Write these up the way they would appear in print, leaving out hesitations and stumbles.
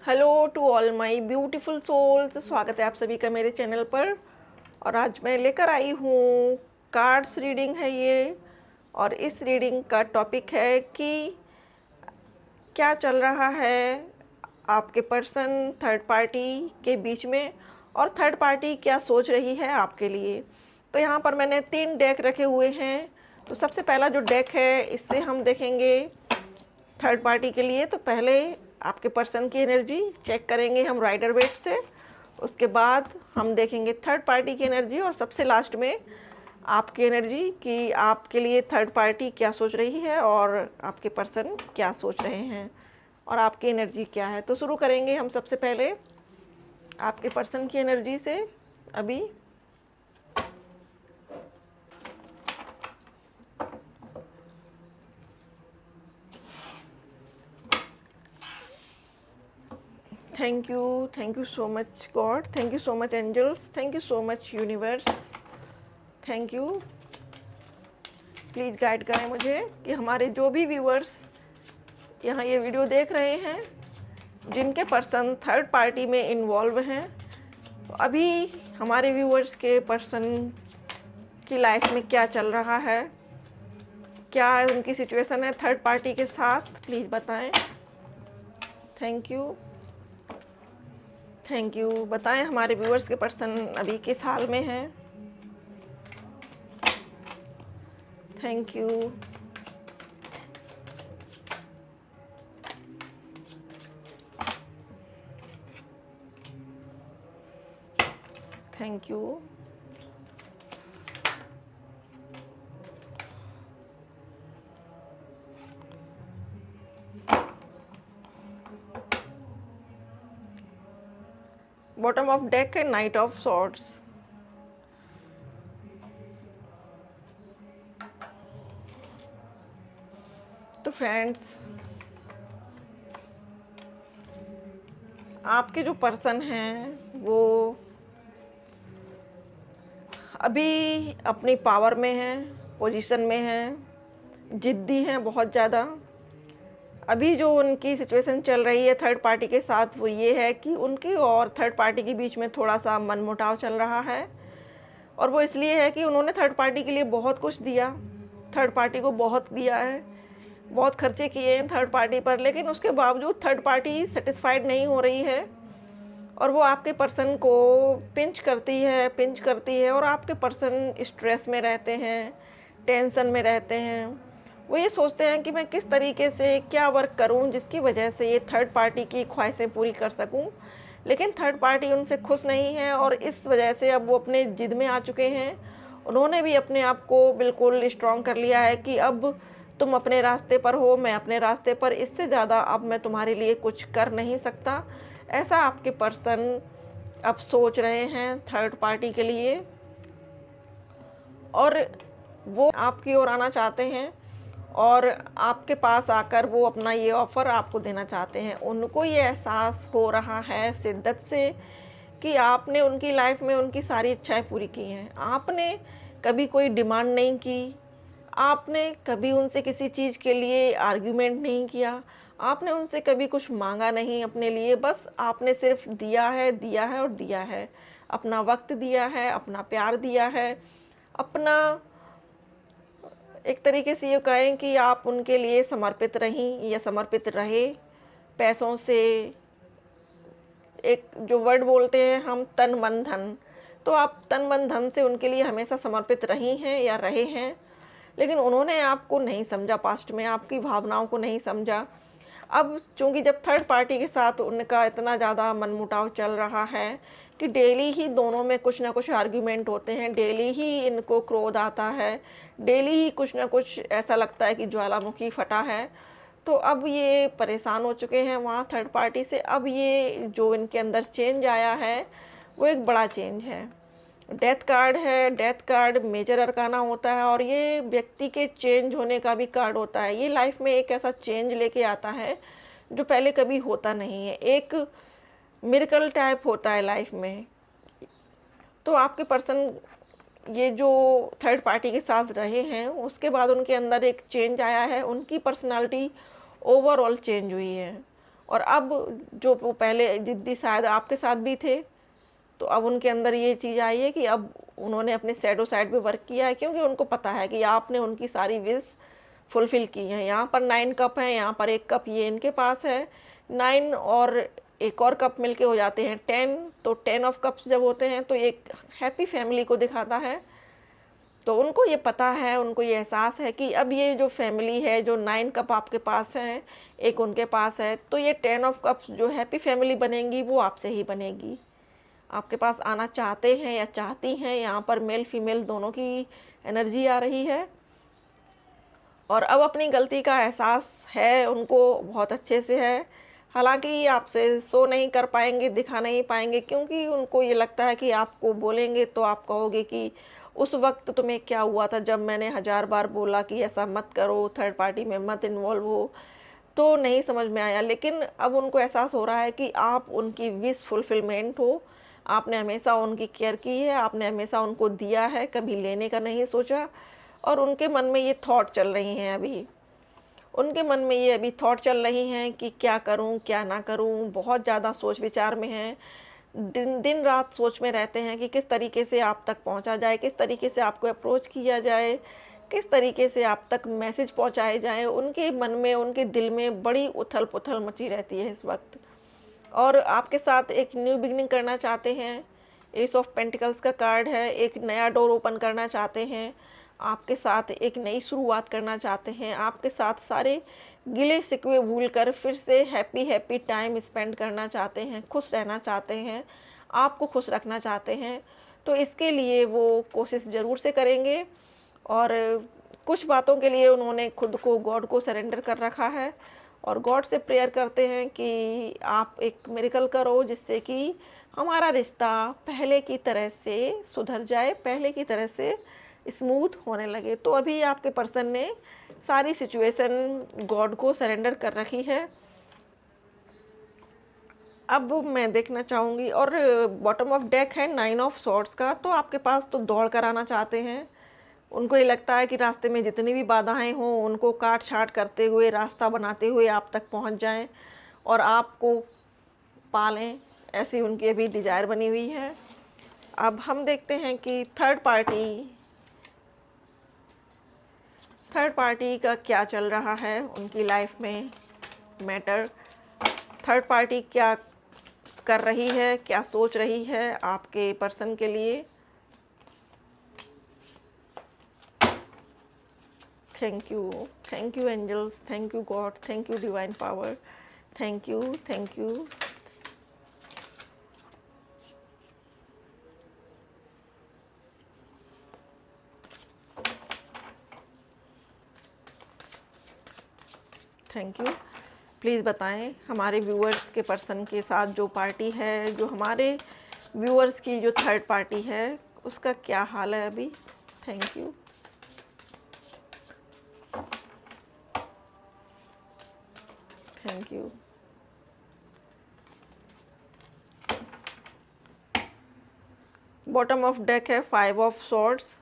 Hello to all my beautiful souls, स्वागत है आप सभी का मेरे चैनल पर। और आज मैं लेकर आई हूँ कार्ड्स रीडिंग है ये। और इस रीडिंग का टॉपिक है कि क्या चल रहा है आपके पर्सन थर्ड पार्टी के बीच में, और थर्ड पार्टी क्या सोच रही है आपके लिए। तो यहाँ पर मैंने 3 डेक रखे हुए हैं। तो सबसे पहला जो डेक है इससे हम देखेंगे थर्ड पार्टी के लिए। तो पहले आपके पर्सन की एनर्जी चेक करेंगे हम राइडर वेट से, उसके बाद हम देखेंगे थर्ड पार्टी की एनर्जी, और सबसे लास्ट में आपकी एनर्जी कि आपके लिए थर्ड पार्टी क्या सोच रही है और आपके पर्सन क्या सोच रहे हैं और आपकी एनर्जी क्या है। तो शुरू करेंगे हम सबसे पहले आपके पर्सन की एनर्जी से अभी। Thank you so much God, thank you so much angels, thank you so much universe, thank you. Please guide करें मुझे कि हमारे जो भी व्यूअर्स यहाँ ये वीडियो देख रहे हैं जिनके पर्सन थर्ड पार्टी में इन्वॉल्व हैं, तो अभी हमारे व्यूअर्स के पर्सन की लाइफ में क्या चल रहा है, क्या उनकी सिचुएशन है थर्ड पार्टी के साथ, प्लीज़ बताएं। थैंक यू बताएं हमारे व्यूअर्स के पर्सन अभी किस हाल में हैं। Thank you. Thank you. Bottom of deck है नाइट ऑफ सॉर्ड्स। तो फ्रेंड्स, आपके जो पर्सन हैं वो अभी अपनी पावर में हैं, पोजीशन में हैं, जिद्दी हैं बहुत ज़्यादा। अभी जो उनकी सिचुएशन चल रही है थर्ड पार्टी के साथ वो ये है कि उनकी और थर्ड पार्टी के बीच में थोड़ा सा मनमुटाव चल रहा है। और वो इसलिए है कि उन्होंने थर्ड पार्टी के लिए बहुत कुछ दिया, थर्ड पार्टी को बहुत दिया है, बहुत खर्चे किए हैं थर्ड पार्टी पर, लेकिन उसके बावजूद थर्ड पार्टी सेटिस्फाइड नहीं हो रही है। और वो आपके पर्सन को पिंच करती है और आपके पर्सन स्ट्रेस में रहते हैं, टेंशन में रहते हैं। वो ये सोचते हैं कि मैं किस तरीके से क्या वर्क करूं जिसकी वजह से ये थर्ड पार्टी की ख्वाहिशें पूरी कर सकूं, लेकिन थर्ड पार्टी उनसे खुश नहीं है। और इस वजह से अब वो अपने जिद में आ चुके हैं। उन्होंने भी अपने आप को बिल्कुल स्ट्रॉन्ग कर लिया है कि अब तुम अपने रास्ते पर हो, मैं अपने रास्ते पर, इससे ज़्यादा अब मैं तुम्हारे लिए कुछ कर नहीं सकता। ऐसा आपके पर्सन अब सोच रहे हैं थर्ड पार्टी के लिए। और वो आपकी ओर आना चाहते हैं और आपके पास आकर वो अपना ये ऑफ़र आपको देना चाहते हैं। उनको ये एहसास हो रहा है शिद्दत से कि आपने उनकी लाइफ में उनकी सारी इच्छाएं पूरी की हैं। आपने कभी कोई डिमांड नहीं की, आपने कभी उनसे किसी चीज़ के लिए आर्ग्यूमेंट नहीं किया, आपने उनसे कभी कुछ मांगा नहीं अपने लिए। बस आपने सिर्फ दिया है और दिया है। अपना वक्त दिया है, अपना प्यार दिया है, अपना एक तरीके से ये कहें कि आप उनके लिए समर्पित रहीं या समर्पित रहे। पैसों से, एक जो वर्ड बोलते हैं हम, तन मन धन, तो आप तन मन धन से उनके लिए हमेशा समर्पित रही हैं या रहे हैं। लेकिन उन्होंने आपको नहीं समझा, पास्ट में आपकी भावनाओं को नहीं समझा। अब चूँकि जब थर्ड पार्टी के साथ उनका इतना ज़्यादा मनमुटाव चल रहा है कि डेली ही दोनों में कुछ ना कुछ आर्ग्यूमेंट होते हैं, डेली ही इनको क्रोध आता है, डेली ही कुछ ना कुछ ऐसा लगता है कि ज्वालामुखी फटा है। तो अब ये परेशान हो चुके हैं वहाँ थर्ड पार्टी से। अब ये जो इनके अंदर चेंज आया है वो एक बड़ा चेंज है। डेथ कार्ड है, डेथ कार्ड मेजर अरकाना होता है और ये व्यक्ति के चेंज होने का भी कार्ड होता है। ये लाइफ में एक ऐसा चेंज लेके आता है जो पहले कभी होता नहीं है, एक मिरेकल टाइप होता है लाइफ में। तो आपके पर्सन ये जो थर्ड पार्टी के साथ रहे हैं उसके बाद उनके अंदर एक चेंज आया है, उनकी पर्सनालिटी ओवरऑल चेंज हुई है। और अब जो वो पहले ज़िद्दी शायद आपके साथ भी थे, तो अब उनके अंदर ये चीज़ आई है कि अब उन्होंने अपने शैडो साइड पे वर्क किया है, क्योंकि उनको पता है कि आपने उनकी सारी विश फुलफ़िल की हैं। यहाँ पर 9 कप हैं, यहाँ पर 1 कप ये इनके पास है। 9 और एक और कप मिलके हो जाते हैं 10, तो 10 ऑफ कप्स जब होते हैं तो एक हैप्पी फैमिली को दिखाता है। तो उनको ये पता है, उनको ये एहसास है कि अब ये जो फैमिली है, जो 9 कप आपके पास हैं, एक उनके पास है, तो ये 10 ऑफ कप्स जो हैप्पी फैमिली बनेंगी वो आपसे ही बनेगी। आपके पास आना चाहते हैं या चाहती हैं, यहाँ पर मेल फीमेल दोनों की एनर्जी आ रही है। और अब अपनी गलती का एहसास है उनको, बहुत अच्छे से है। हालांकि आपसे शो नहीं कर पाएंगे, दिखा नहीं पाएंगे, क्योंकि उनको ये लगता है कि आपको बोलेंगे तो आप कहोगे कि उस वक्त तुम्हें क्या हुआ था जब मैंने 1000 बार बोला कि ऐसा मत करो, थर्ड पार्टी में मत इन्वॉल्व हो, तो नहीं समझ में आया। लेकिन अब उनको एहसास हो रहा है कि आप उनकी विश फुलफिलमेंट हो। आपने हमेशा उनकी केयर की है, आपने हमेशा उनको दिया है, कभी लेने का नहीं सोचा। और उनके मन में ये थॉट चल रही हैं अभी, उनके मन में ये अभी थॉट चल रही हैं कि क्या करूं क्या ना करूं, बहुत ज़्यादा सोच विचार में हैं। दिन दिन रात सोच में रहते हैं कि किस तरीके से आप तक पहुंचा जाए, किस तरीके से आपको अप्रोच किया जाए, किस तरीके से आप तक मैसेज पहुंचाए जाए। उनके मन में, उनके दिल में बड़ी उथल पुथल मची रहती है इस वक्त। और आपके साथ एक न्यू बिगनिंग करना चाहते हैं। एस ऑफ पेंटिकल्स का कार्ड है, एक नया डोर ओपन करना चाहते हैं, आपके साथ एक नई शुरुआत करना चाहते हैं, आपके साथ सारे गिले शिकवे भूल कर फिर से हैप्पी हैप्पी टाइम स्पेंड करना चाहते हैं, खुश रहना चाहते हैं, आपको खुश रखना चाहते हैं। तो इसके लिए वो कोशिश ज़रूर से करेंगे। और कुछ बातों के लिए उन्होंने खुद को गॉड को सरेंडर कर रखा है और गॉड से प्रेयर करते हैं कि आप एक मिरेकल करो जिससे कि हमारा रिश्ता पहले की तरह से सुधर जाए, पहले की तरह से स्मूथ होने लगे। तो अभी आपके पर्सन ने सारी सिचुएशन गॉड को सरेंडर कर रखी है। अब मैं देखना चाहूँगी, और बॉटम ऑफ डेक है 9 ऑफ सॉर्ड्स का। तो आपके पास तो दौड़ कर आना चाहते हैं। उनको ये लगता है कि रास्ते में जितनी भी बाधाएं हों उनको काट छाट करते हुए, रास्ता बनाते हुए आप तक पहुंच जाएं और आपको पालें, ऐसी उनकी अभी डिज़ायर बनी हुई है। अब हम देखते हैं कि थर्ड पार्टी का क्या चल रहा है उनकी लाइफ में मैटर। थर्ड पार्टी क्या कर रही है, क्या सोच रही है आपके पर्सन के लिए। Thank you angels, thank you God, thank you divine power, thank you. Thank you please बताएं हमारे व्यूअर्स के पर्सन के साथ जो पार्टी है, जो हमारे व्यूअर्स की जो थर्ड पार्टी है, उसका क्या हाल है अभी। Thank you. Thank you. Bottom of deck है 5 ऑफ सॉर्ड्स।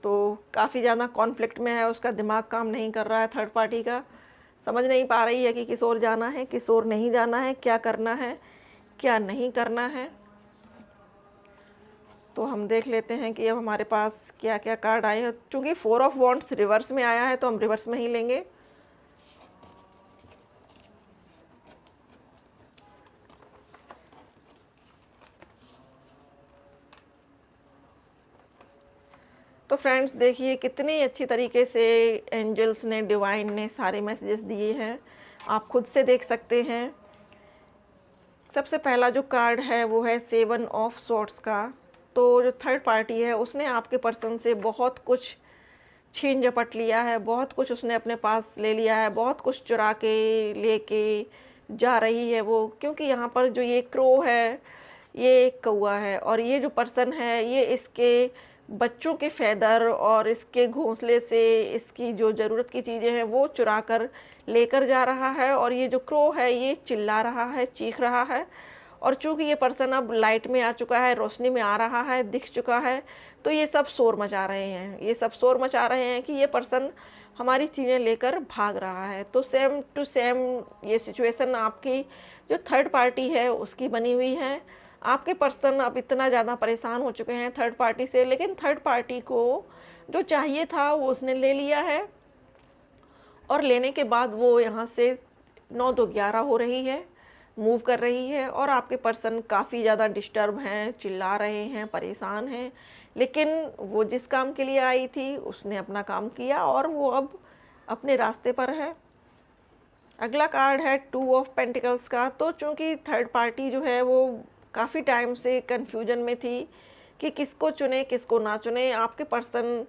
तो काफ़ी ज़्यादा कॉन्फ्लिक्ट में है, उसका दिमाग काम नहीं कर रहा है थर्ड पार्टी का, समझ नहीं पा रही है कि किस ओर जाना है, किस ओर नहीं जाना है, क्या करना है, क्या नहीं करना है। तो हम देख लेते हैं कि अब हमारे पास क्या क्या कार्ड आए हैं। चूँकि 4 ऑफ वॉन्ड्स रिवर्स में आया है तो हम रिवर्स में ही लेंगे। तो फ्रेंड्स देखिए कितनी अच्छी तरीके से एंजल्स ने, डिवाइन ने सारे मैसेजेस दिए हैं, आप खुद से देख सकते हैं। सबसे पहला जो कार्ड है वो है 7 ऑफ सॉर्ड्स का। तो जो थर्ड पार्टी है उसने आपके पर्सन से बहुत कुछ छीन झपट लिया है, बहुत कुछ उसने अपने पास ले लिया है, बहुत कुछ चुरा के लेके जा रही है वो। क्योंकि यहाँ पर जो ये क्रो है, ये एक कौवा है, और ये जो पर्सन है ये इसके बच्चों के फैदर और इसके घोंसले से इसकी जो ज़रूरत की चीज़ें हैं वो चुरा कर लेकर जा रहा है। और ये जो क्रो है ये चिल्ला रहा है, चीख रहा है। और चूँकि ये पर्सन अब लाइट में आ चुका है, रोशनी में आ रहा है, दिख चुका है, तो ये सब शोर मचा रहे हैं। ये सब शोर मचा रहे हैं कि ये पर्सन हमारी चीज़ें लेकर भाग रहा है। तो सेम टू सेम ये सिचुएशन आपकी जो थर्ड पार्टी है उसकी बनी हुई है। आपके पर्सन अब इतना ज़्यादा परेशान हो चुके हैं थर्ड पार्टी से, लेकिन थर्ड पार्टी को जो चाहिए था वो उसने ले लिया है, और लेने के बाद वो यहाँ से 9-2-11 हो रही है, मूव कर रही है। और आपके पर्सन काफ़ी ज़्यादा डिस्टर्ब हैं, चिल्ला रहे हैं, परेशान हैं, लेकिन वो जिस काम के लिए आई थी उसने अपना काम किया और वो अब अपने रास्ते पर है। अगला कार्ड है 2 ऑफ पेंटिकल्स का। तो चूँकि थर्ड पार्टी जो है वो काफ़ी टाइम से कन्फ्यूजन में थी कि किसको चुने किसको ना चुने। आपके पर्सन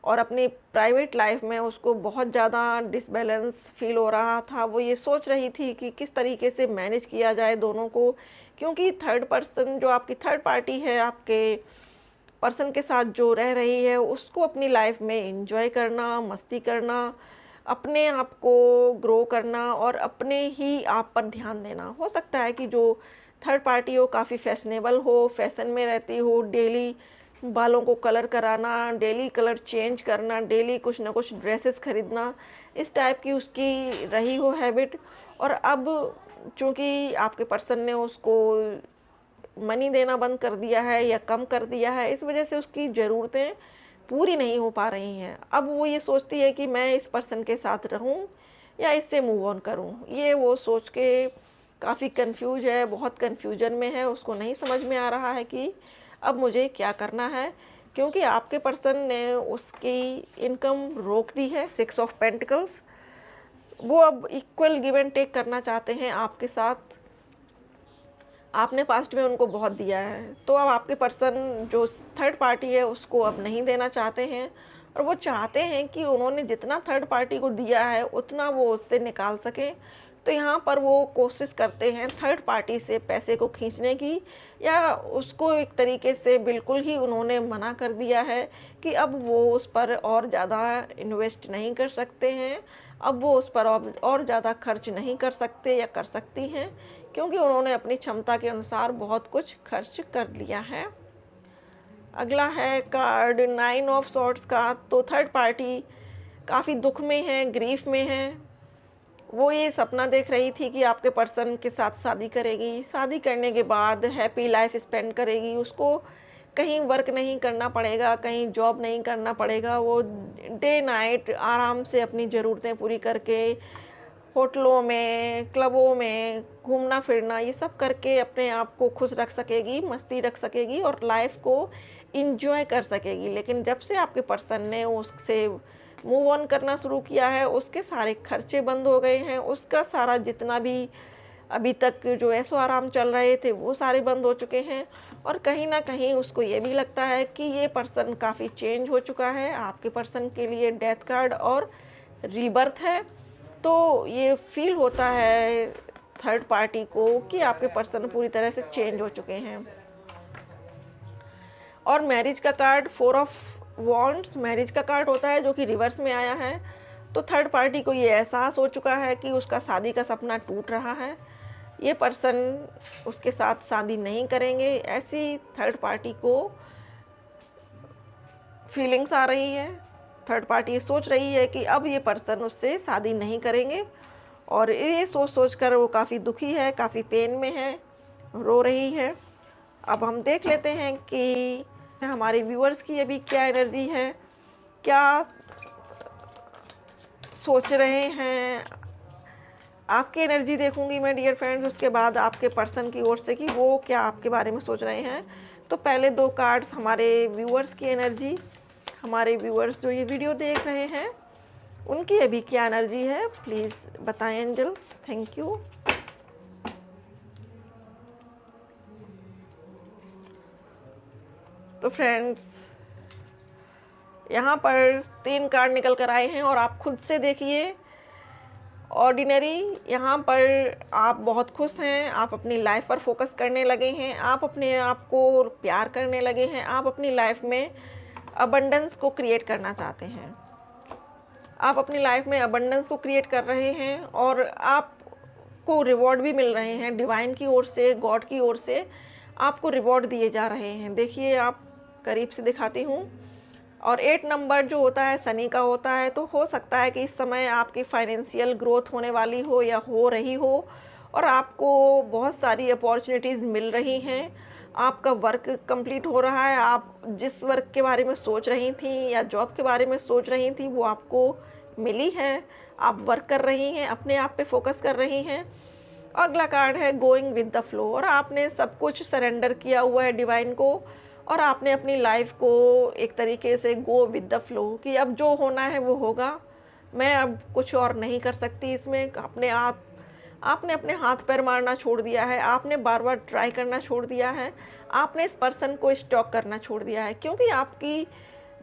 और अपनी प्राइवेट लाइफ में उसको बहुत ज़्यादा डिसबैलेंस फील हो रहा था। वो ये सोच रही थी कि किस तरीके से मैनेज किया जाए दोनों को, क्योंकि थर्ड पर्सन जो आपकी थर्ड पार्टी है आपके पर्सन के साथ जो रह रही है उसको अपनी लाइफ में एंजॉय करना, मस्ती करना, अपने आप को ग्रो करना और अपने ही आप पर ध्यान देना। हो सकता है कि जो थर्ड पार्टी हो काफ़ी फैशनेबल हो, फैशन में रहती हो, डेली बालों को कलर कराना, डेली कलर चेंज करना, डेली कुछ ना कुछ ड्रेसेस खरीदना, इस टाइप की उसकी रही हो हैबिट। और अब चूँकि आपके पर्सन ने उसको मनी देना बंद कर दिया है या कम कर दिया है, इस वजह से उसकी ज़रूरतें पूरी नहीं हो पा रही हैं। अब वो ये सोचती है कि मैं इस पर्सन के साथ रहूं या इससे मूव ऑन करूं। ये वो सोच के काफ़ी कंफ्यूज है, बहुत कंफ्यूजन में है, उसको नहीं समझ में आ रहा है कि अब मुझे क्या करना है, क्योंकि आपके पर्सन ने उसकी इनकम रोक दी है। 6 ऑफ पेंटिकल्स, वो अब इक्वल गिव एंड टेक करना चाहते हैं आपके साथ। आपने पास्ट में उनको बहुत दिया है, तो अब आपके पर्सन जो थर्ड पार्टी है उसको अब नहीं देना चाहते हैं, और वो चाहते हैं कि उन्होंने जितना थर्ड पार्टी को दिया है उतना वो उससे निकाल सकें। तो यहाँ पर वो कोशिश करते हैं थर्ड पार्टी से पैसे को खींचने की, या उसको एक तरीके से बिल्कुल ही उन्होंने मना कर दिया है कि अब वो उस पर और ज़्यादा इन्वेस्ट नहीं कर सकते हैं, अब वो उस पर और ज़्यादा खर्च नहीं कर सकते या कर सकती हैं, क्योंकि उन्होंने अपनी क्षमता के अनुसार बहुत कुछ खर्च कर लिया है। अगला है कार्ड 9 ऑफ सॉर्ड्स का। तो थर्ड पार्टी काफ़ी दुख में है, ग्रीफ में है। वो ये सपना देख रही थी कि आपके पर्सन के साथ शादी करेगी, शादी करने के बाद हैप्पी लाइफ स्पेंड करेगी, उसको कहीं वर्क नहीं करना पड़ेगा, कहीं जॉब नहीं करना पड़ेगा, वो डे नाइट आराम से अपनी ज़रूरतें पूरी करके होटलों में, क्लबों में घूमना फिरना ये सब करके अपने आप को खुश रख सकेगी, मस्ती रख सकेगी और लाइफ को इंजॉय कर सकेगी। लेकिन जब से आपके पर्सन ने उससे मूव ऑन करना शुरू किया है, उसके सारे खर्चे बंद हो गए हैं, उसका सारा जितना भी अभी तक जो ऐशो आराम चल रहे थे वो सारे बंद हो चुके हैं। और कहीं ना कहीं उसको ये भी लगता है कि ये पर्सन काफ़ी चेंज हो चुका है। आपके पर्सन के लिए डेथ कार्ड और रीबर्थ है, तो ये फील होता है थर्ड पार्टी को कि आपके पर्सन पूरी तरह से चेंज हो चुके हैं। और मैरिज का कार्ड 4 ऑफ वॉन्ड्स मैरिज का कार्ड होता है, जो कि रिवर्स में आया है। तो थर्ड पार्टी को ये एहसास हो चुका है कि उसका शादी का सपना टूट रहा है, ये पर्सन उसके साथ शादी नहीं करेंगे, ऐसी थर्ड पार्टी को फीलिंग्स आ रही है। थर्ड पार्टी ये सोच रही है कि अब ये पर्सन उससे शादी नहीं करेंगे, और ये सोच सोच कर वो काफ़ी दुखी है, काफ़ी पेन में है, रो रही है। अब हम देख लेते हैं कि हमारे व्यूअर्स की अभी क्या एनर्जी है, क्या सोच रहे हैं। आपकी एनर्जी देखूंगी मैं डियर फ्रेंड्स, उसके बाद आपके पर्सन की ओर से कि वो क्या आपके बारे में सोच रहे हैं। तो पहले 2 कार्ड्स हमारे व्यूअर्स की एनर्जी, हमारे व्यूअर्स जो ये वीडियो देख रहे हैं उनकी अभी क्या एनर्जी है, प्लीज़ बताएं एंजल्स, थैंक यू। तो फ्रेंड्स यहाँ पर 3 कार्ड निकल कर आए हैं, और आप खुद से देखिए। ऑर्डिनरी, यहाँ पर आप बहुत खुश हैं, आप अपनी लाइफ पर फोकस करने लगे हैं, आप अपने आप को प्यार करने लगे हैं, आप अपनी लाइफ में अबंडेंस को क्रिएट करना चाहते हैं, आप अपनी लाइफ में अबंडेंस को क्रिएट कर रहे हैं, और आपको रिवॉर्ड भी मिल रहे हैं डिवाइन की ओर से, गॉड की ओर से आपको रिवॉर्ड दिए जा रहे हैं। देखिए, आप करीब से दिखाती हूँ, और 8 नंबर जो होता है शनि का होता है, तो हो सकता है कि इस समय आपकी फाइनेंशियल ग्रोथ होने वाली हो या हो रही हो और आपको बहुत सारी अपॉर्चुनिटीज़ मिल रही हैं। आपका वर्क कंप्लीट हो रहा है, आप जिस वर्क के बारे में सोच रही थी या जॉब के बारे में सोच रही थी वो आपको मिली है। आप वर्क कर रही हैं, अपने आप पे फोकस कर रही हैं। अगला कार्ड है गोइंग विद द फ्लो, और आपने सब कुछ सरेंडर किया हुआ है डिवाइन को और आपने अपनी लाइफ को एक तरीके से गो विद द फ्लो कि अब जो होना है वो होगा, मैं अब कुछ और नहीं कर सकती इसमें। आपने अपने हाथ पैर मारना छोड़ दिया है, आपने बार बार ट्राई करना छोड़ दिया है, आपने इस पर्सन को स्टॉक करना छोड़ दिया है, क्योंकि आपकी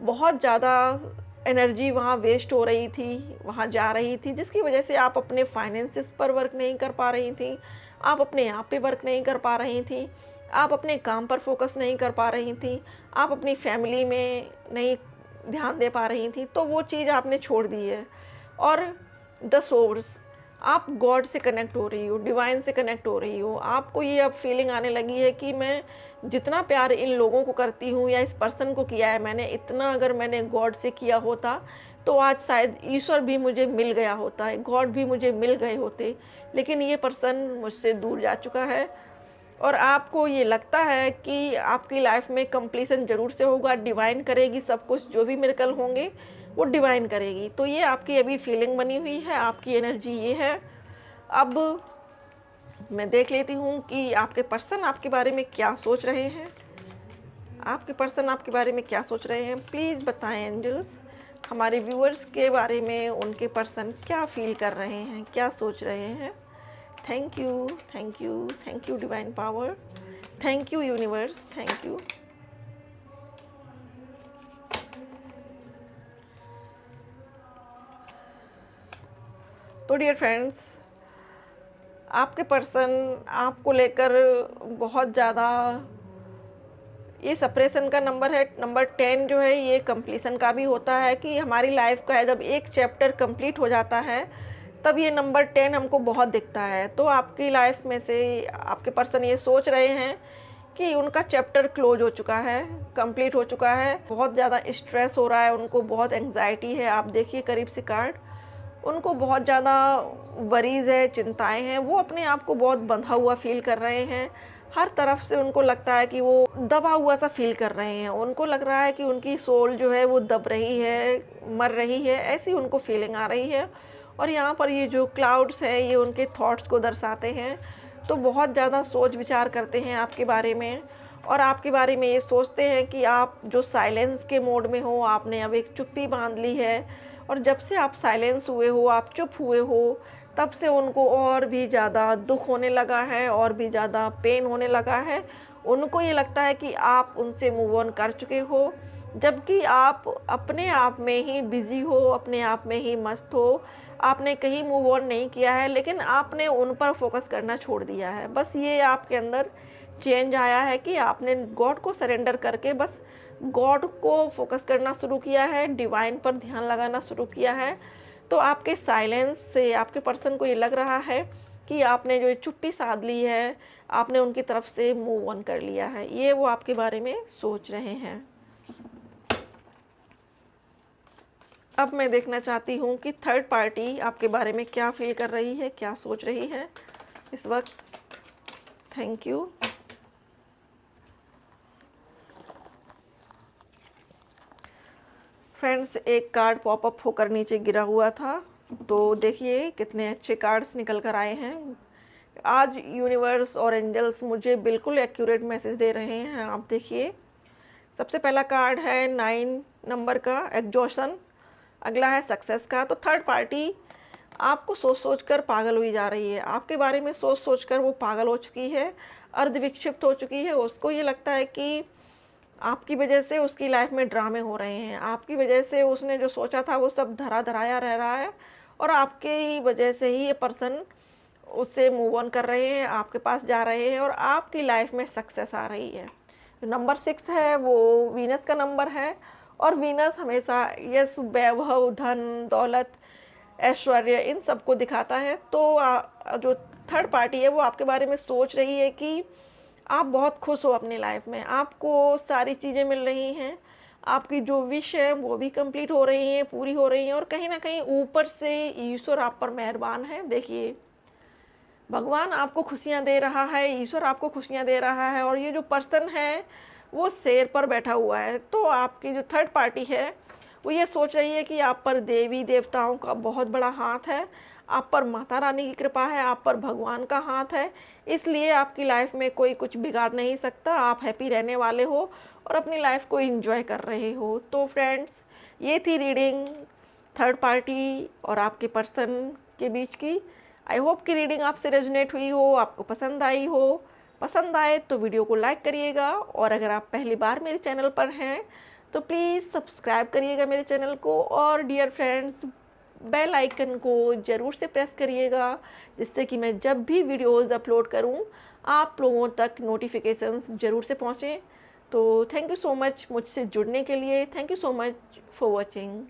बहुत ज़्यादा एनर्जी वहाँ वेस्ट हो रही थी, वहाँ जा रही थी, जिसकी वजह से आप अपने फाइनेंसिस पर वर्क नहीं कर पा रही थी, आप अपने आप पे वर्क नहीं कर पा रही थी, आप अपने काम पर फोकस नहीं कर पा रही थी, आप अपनी फैमिली में नहीं ध्यान दे पा रही थी, तो वो चीज़ आपने छोड़ दी है। और द सोर्स, आप गॉड से कनेक्ट हो रही हो, डिवाइन से कनेक्ट हो रही हो। आपको ये अब फीलिंग आने लगी है कि मैं जितना प्यार इन लोगों को करती हूँ या इस पर्सन को किया है मैंने, इतना अगर मैंने गॉड से किया होता तो आज शायद ईश्वर भी मुझे मिल गया होता है, गॉड भी मुझे मिल गए होते, लेकिन ये पर्सन मुझसे दूर जा चुका है। और आपको ये लगता है कि आपकी लाइफ में कंप्लीसन ज़रूर से होगा, डिवाइन करेगी सब कुछ, जो भी मिरेकल होंगे वो डिवाइन करेगी। तो ये आपकी अभी फीलिंग बनी हुई है, आपकी एनर्जी ये है। अब मैं देख लेती हूँ कि आपके पर्सन आपके बारे में क्या सोच रहे हैं। आपके पर्सन आपके बारे में क्या सोच रहे हैं, प्लीज़ बताएं एंजल्स। हमारे व्यूअर्स के बारे में उनके पर्सन क्या फील कर रहे हैं, क्या सोच रहे हैं। Thank you, thank you, thank you divine power, thank you universe, thank you. तो डियर फ्रेंड्स, आपके पर्सन आपको लेकर बहुत ज़्यादा, ये सेपरेशन का नंबर है। नंबर 10 जो है ये कंप्लीसन का भी होता है कि हमारी लाइफ का जब एक चैप्टर कंप्लीट हो जाता है तब ये नंबर 10 हमको बहुत दिखता है। तो आपकी लाइफ में से आपके पर्सन ये सोच रहे हैं कि उनका चैप्टर क्लोज हो चुका है, कंप्लीट हो चुका है, बहुत ज़्यादा स्ट्रेस हो रहा है उनको, बहुत एंग्जाइटी है। आप देखिए करीब से कार्ड, उनको बहुत ज़्यादा वरीज़ है, चिंताएं हैं, वो अपने आप को बहुत बंधा हुआ फील कर रहे हैं। हर तरफ से उनको लगता है कि वो दबा हुआ सा फील कर रहे हैं, उनको लग रहा है कि उनकी सोल जो है वो दब रही है, मर रही है, ऐसी उनको फीलिंग आ रही है। और यहाँ पर ये जो क्लाउड्स हैं ये उनके थॉट्स को दर्शाते हैं। तो बहुत ज़्यादा सोच विचार करते हैं आपके बारे में और आपके बारे में ये सोचते हैं कि आप जो साइलेंस के मोड में हो, आपने अब एक चुप्पी बांध ली है और जब से आप साइलेंस हुए हो, आप चुप हुए हो, तब से उनको और भी ज़्यादा दुख होने लगा है और भी ज़्यादा पेन होने लगा है। उनको ये लगता है कि आप उनसे मूव ऑन कर चुके हो, जबकि आप अपने आप में ही बिज़ी हो, अपने आप में ही मस्त हो, आपने कहीं मूव ऑन नहीं किया है, लेकिन आपने उन पर फोकस करना छोड़ दिया है। बस ये आपके अंदर चेंज आया है कि आपने गॉड को सरेंडर करके बस गॉड को फोकस करना शुरू किया है, डिवाइन पर ध्यान लगाना शुरू किया है। तो आपके साइलेंस से आपके पर्सन को ये लग रहा है कि आपने जो चुप्पी साध ली है, आपने उनकी तरफ से मूव ऑन कर लिया है, ये वो आपके बारे में सोच रहे हैं। अब मैं देखना चाहती हूँ कि थर्ड पार्टी आपके बारे में क्या फील कर रही है, क्या सोच रही है इस वक्त। Thank you. फ्रेंड्स, एक कार्ड पॉपअप होकर नीचे गिरा हुआ था, तो देखिए कितने अच्छे कार्ड्स निकल कर आए हैं। आज यूनिवर्स और एंजल्स मुझे बिल्कुल एक्यूरेट मैसेज दे रहे हैं। आप देखिए, सबसे पहला कार्ड है 9 नंबर का, एग्जॉशन। अगला है सक्सेस का। तो थर्ड पार्टी आपको सोच सोच कर पागल हुई जा रही है, आपके बारे में सोच सोच कर वो पागल हो चुकी है, अर्धविक्षिप्त हो चुकी है। उसको ये लगता है कि आपकी वजह से उसकी लाइफ में ड्रामे हो रहे हैं, आपकी वजह से उसने जो सोचा था वो सब धरा धराया रह रहा है और आपकी वजह से ही ये पर्सन उससे मूव ऑन कर रहे हैं, आपके पास जा रहे हैं और आपकी लाइफ में सक्सेस आ रही है। नंबर 6 है वो वीनस का नंबर है और वीनस हमेशा यश, वैभव, धन, दौलत, ऐश्वर्य इन सब को दिखाता है। तो जो थर्ड पार्टी है वो आपके बारे में सोच रही है कि आप बहुत खुश हो अपनी लाइफ में, आपको सारी चीज़ें मिल रही हैं, आपकी जो विश है वो भी कंप्लीट हो रही हैं, पूरी हो रही हैं, और कहीं ना कहीं ऊपर से ईश्वर आप पर मेहरबान है। देखिए, भगवान आपको खुशियाँ दे रहा है, ईश्वर आपको खुशियाँ दे रहा है, और ये जो पर्सन है वो शेर पर बैठा हुआ है। तो आपकी जो थर्ड पार्टी है वो ये सोच रही है कि आप पर देवी देवताओं का बहुत बड़ा हाथ है, आप पर माता रानी की कृपा है, आप पर भगवान का हाथ है, इसलिए आपकी लाइफ में कोई कुछ बिगाड़ नहीं सकता। आप हैप्पी रहने वाले हो और अपनी लाइफ को एंजॉय कर रहे हो। तो फ्रेंड्स, ये थी रीडिंग थर्ड पार्टी और आपके पर्सन के बीच की। आई होप कि रीडिंग आपसे रेजोनेट हुई हो, आपको पसंद आई हो। पसंद आए तो वीडियो को लाइक करिएगा, और अगर आप पहली बार मेरे चैनल पर हैं तो प्लीज़ सब्सक्राइब करिएगा मेरे चैनल को, और डियर फ्रेंड्स, बेल आइकन को ज़रूर से प्रेस करिएगा, जिससे कि मैं जब भी वीडियोज़ अपलोड करूं आप लोगों तक नोटिफिकेशंस ज़रूर से पहुंचें। तो थैंक यू सो मच मुझसे जुड़ने के लिए। Thank you so much for watching.